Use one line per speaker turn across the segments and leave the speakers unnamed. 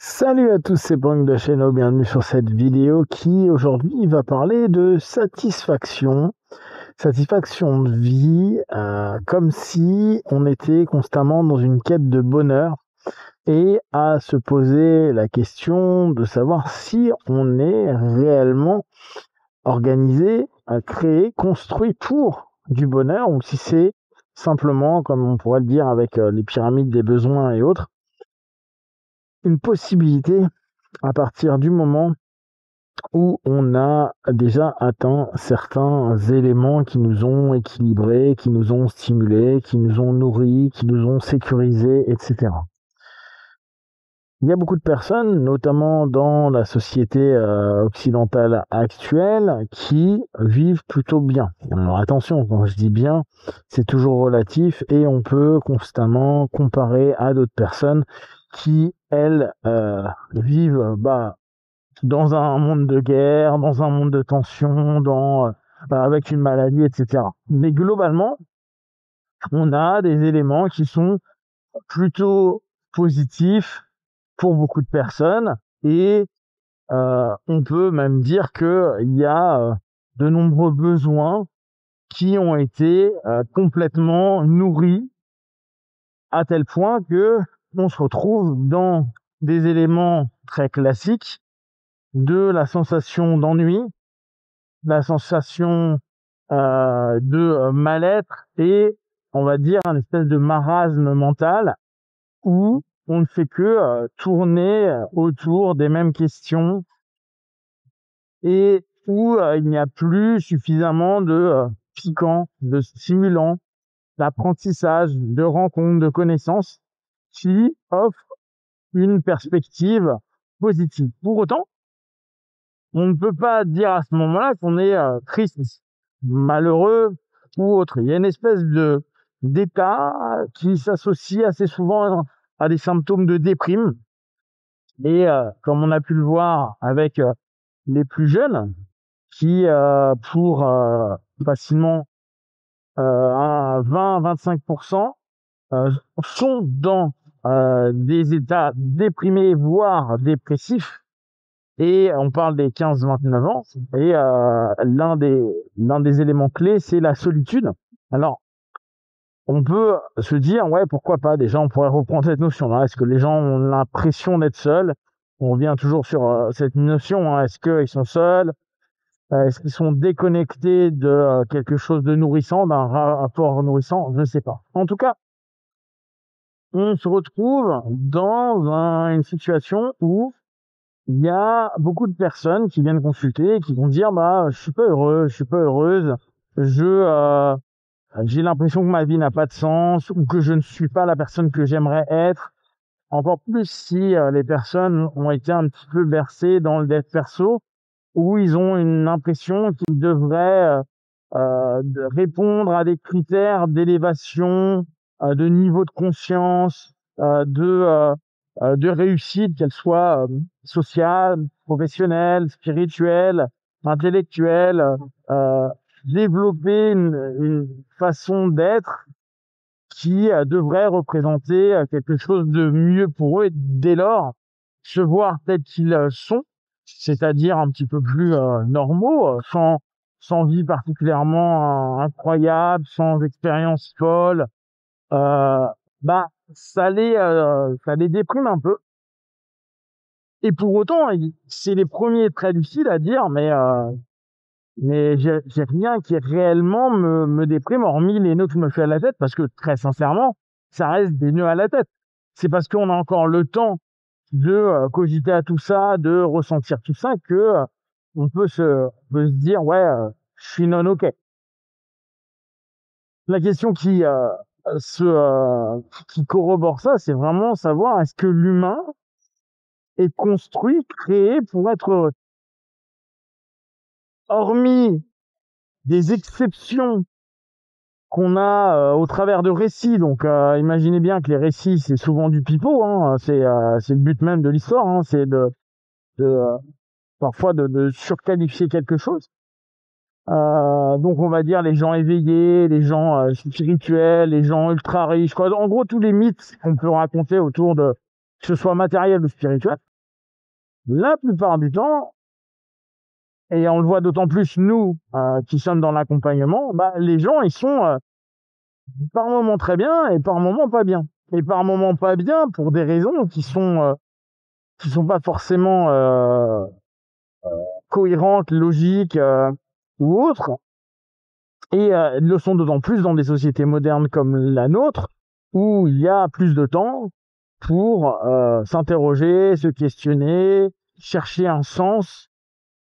Salut à tous, c'est Bang de Cheno, bienvenue sur cette vidéo qui aujourd'hui va parler de satisfaction, satisfaction de vie, comme si on était constamment dans une quête de bonheur et à se poser la question de savoir si on est réellement organisé, créé, construit pour du bonheur ou si c'est simplement, comme on pourrait le dire avec les pyramides des besoins et autres, une possibilité à partir du moment où on a déjà atteint certains éléments qui nous ont équilibrés, qui nous ont stimulés, qui nous ont nourris, qui nous ont sécurisés, etc. Il y a beaucoup de personnes, notamment dans la société occidentale actuelle, qui vivent plutôt bien. Alors attention, quand je dis bien, c'est toujours relatif et on peut constamment comparer à d'autres personnes qui, elles, vivent dans un monde de guerre, dans un monde de tension, avec une maladie, etc. Mais globalement, on a des éléments qui sont plutôt positifs pour beaucoup de personnes et on peut même dire que il y a de nombreux besoins qui ont été complètement nourris à tel point que on se retrouve dans des éléments très classiques de la sensation d'ennui, la sensation de mal-être et on va dire un espèce de marasme mental où on ne fait que tourner autour des mêmes questions et où il n'y a plus suffisamment de piquant, de stimulant, d'apprentissage, de rencontres, de connaissances qui offrent une perspective positive. Pour autant, on ne peut pas dire à ce moment-là qu'on est triste, malheureux ou autre. Il y a une espèce de d'état qui s'associe assez souvent à des symptômes de déprime. Et comme on a pu le voir avec les plus jeunes, qui pour facilement 20-25% sont dans des états déprimés, voire dépressifs. Et on parle des 15-29 ans. Et l'un des éléments clés, c'est la solitude. Alors, on peut se dire, ouais, pourquoi pas, déjà, on pourrait reprendre cette notion-là. Est-ce que les gens ont l'impression d'être seuls? On revient toujours sur cette notion, hein. Est-ce qu'ils sont seuls? Est-ce qu'ils sont déconnectés de quelque chose de nourrissant, d'un rapport nourrissant? Je ne sais pas. En tout cas, on se retrouve dans une situation où il y a beaucoup de personnes qui viennent consulter et qui vont dire, je suis pas heureux, je suis pas heureuse, j'ai l'impression que ma vie n'a pas de sens ou que je ne suis pas la personne que j'aimerais être. Encore plus si les personnes ont été un petit peu bercées dans le dev perso, où ils ont une impression qu'ils devraient répondre à des critères d'élévation, de niveau de conscience, de réussite, qu'elle soit sociale, professionnelle, spirituelle, intellectuelle, euh, développer une façon d'être qui devrait représenter quelque chose de mieux pour eux et dès lors se voir tels qu'ils sont, c'est-à-dire un petit peu plus normaux, sans vie particulièrement incroyable, sans expérience folle, euh, ça les déprime un peu. Et pour autant, c'est les premiers très lucides à dire, mais j'ai rien qui réellement me déprime, hormis les nœuds que je me fais à la tête, parce que très sincèrement, ça reste des nœuds à la tête. C'est parce qu'on a encore le temps de cogiter à tout ça, de ressentir tout ça, que on peut se dire, ouais, je suis non ok. La question qui corrobore ça, c'est vraiment savoir est-ce que l'humain est construit, créé pour être heureux. Hormis des exceptions qu'on a au travers de récits. Donc, imaginez bien que les récits, c'est souvent du pipeau, hein. C'est le but même de l'histoire, hein. C'est de parfois de surqualifier quelque chose. Donc, on va dire les gens éveillés, les gens spirituels, les gens ultra riches, quoi. En gros, tous les mythes qu'on peut raconter autour de que ce soit matériel ou spirituel. la plupart du temps, et on le voit d'autant plus nous qui sommes dans l'accompagnement, bah, les gens ils sont par moments très bien et par moments pas bien. Et par moments pas bien pour des raisons qui sont pas forcément cohérentes, logiques ou autres. Et le sont d'autant plus dans des sociétés modernes comme la nôtre, où il y a plus de temps pour s'interroger, se questionner, chercher un sens.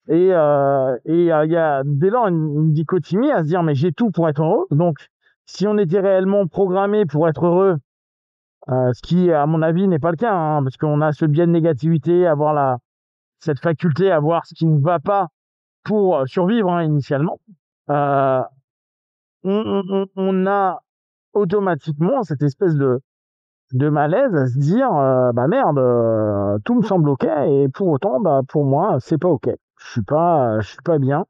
Et il y a dès lors une dichotomie à se dire mais j'ai tout pour être heureux. Donc si on était réellement programmé pour être heureux, ce qui à mon avis n'est pas le cas, hein, parce qu'on a ce biais de négativité, avoir cette faculté à voir ce qui ne va pas pour survivre hein, initialement, euh, on a automatiquement cette espèce de malaise à se dire bah merde, tout me semble ok et pour autant bah pour moi c'est pas ok. Je suis pas bien.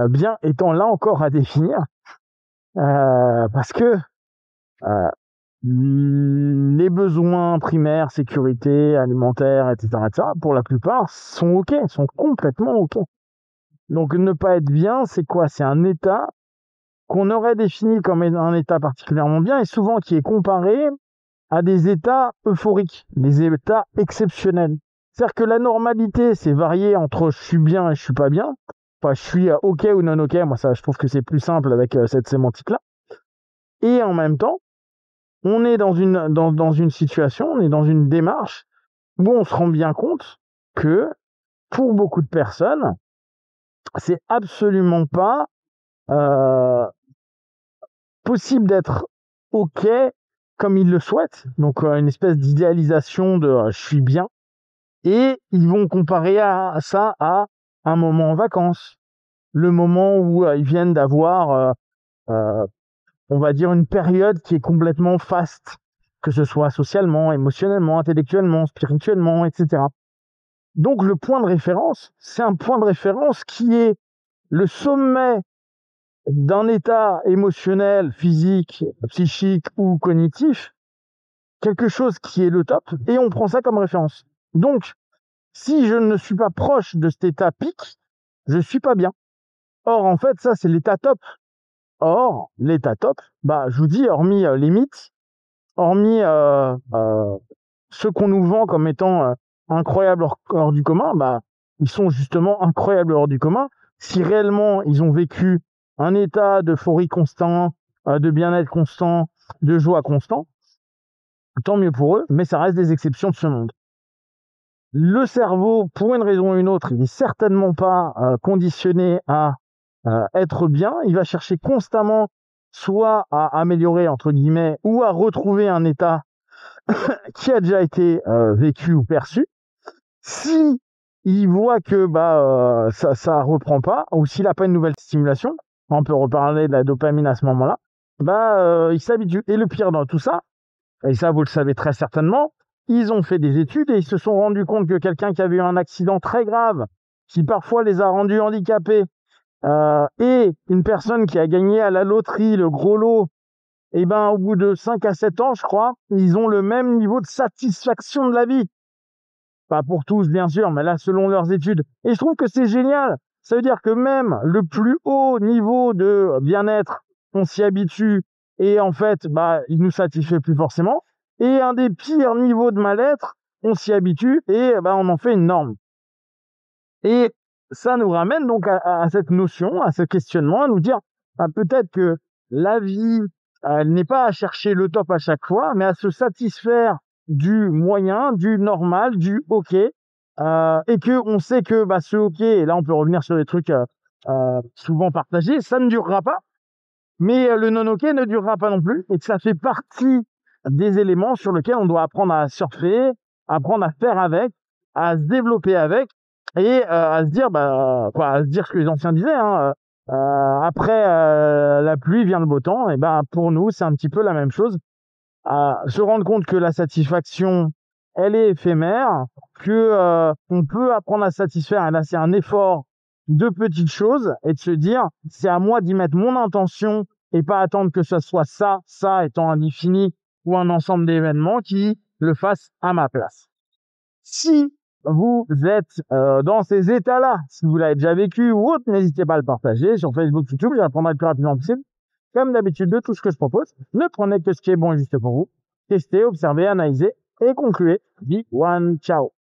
Bien étant là encore à définir parce que euh, les besoins primaires, sécurité, alimentaire, etc., pour la plupart sont ok, sont complètement ok. Donc ne pas être bien, c'est quoi? C'est un état qu'on aurait défini comme un état particulièrement bien et souvent qui est comparé à des états euphoriques, des états exceptionnels. C'est-à-dire que la normalité, c'est varié entre je suis bien et je suis pas bien. Enfin, je suis OK ou non OK. Moi, ça, je trouve que c'est plus simple avec cette sémantique-là. Et en même temps, on est dans une situation, on est dans une démarche où on se rend bien compte que pour beaucoup de personnes, c'est absolument pas euh, possible d'être OK comme ils le souhaitent. Donc, une espèce d'idéalisation de je suis bien. Et ils vont comparer ça à un moment en vacances, le moment où ils viennent d'avoir, euh, on va dire, une période qui est complètement faste, que ce soit socialement, émotionnellement, intellectuellement, spirituellement, etc. Donc le point de référence, c'est un point de référence qui est le sommet d'un état émotionnel, physique, psychique ou cognitif, quelque chose qui est le top, et on prend ça comme référence. Donc, si je ne suis pas proche de cet état pic, je suis pas bien. Or, en fait, ça, c'est l'état top. Or, l'état top, bah, je vous dis, hormis les mythes, hormis ceux qu'on nous vend comme étant incroyables hors du commun, bah, ils sont justement incroyables hors du commun. Si réellement ils ont vécu un état d'euphorie constant, de bien-être constant, de joie constant, tant mieux pour eux, mais ça reste des exceptions de ce monde. Le cerveau, pour une raison ou une autre, il n'est certainement pas conditionné à être bien. Il va chercher constamment soit à améliorer, entre guillemets, ou à retrouver un état qui a déjà été vécu ou perçu. Si il voit que ça reprend pas, ou s'il n'a pas une nouvelle stimulation, on peut reparler de la dopamine à ce moment-là, il s'habitue. Et le pire dans tout ça, et ça vous le savez très certainement, ils ont fait des études et ils se sont rendus compte que quelqu'un qui avait eu un accident très grave, qui parfois les a rendus handicapés, et une personne qui a gagné à la loterie le gros lot, et au bout de 5 à 7 ans, je crois, ils ont le même niveau de satisfaction de la vie. Pas pour tous, bien sûr, mais là, selon leurs études. Et je trouve que c'est génial. Ça veut dire que même le plus haut niveau de bien-être, on s'y habitue et en fait, il nous satisfait plus forcément. Et un des pires niveaux de mal-être, on s'y habitue et on en fait une norme. Et ça nous ramène donc à cette notion, à ce questionnement, à nous dire peut-être que la vie, elle n'est pas à chercher le top à chaque fois, mais à se satisfaire du moyen, du normal, du OK, et que on sait que ce OK, et là on peut revenir sur des trucs souvent partagés, ça ne durera pas, mais le non OK ne durera pas non plus, et que ça fait partie des éléments sur lesquels on doit apprendre à surfer, apprendre à faire avec, à se développer avec, et à se dire à se dire ce que les anciens disaient, hein, après la pluie vient le beau temps. Et pour nous c'est un petit peu la même chose, se rendre compte que la satisfaction elle est éphémère, que on peut apprendre à satisfaire, et là c'est un effort de petites choses, et de se dire c'est à moi d'y mettre mon intention et pas attendre que ce soit ça étant indéfini ou un ensemble d'événements qui le fassent à ma place. Si vous êtes dans ces états-là, si vous l'avez déjà vécu ou autre, n'hésitez pas à le partager sur Facebook, YouTube, je répondrai le plus rapidement possible. Comme d'habitude, de tout ce que je propose, ne prenez que ce qui est bon et juste pour vous. Testez, observez, analysez et concluez. Be one, ciao.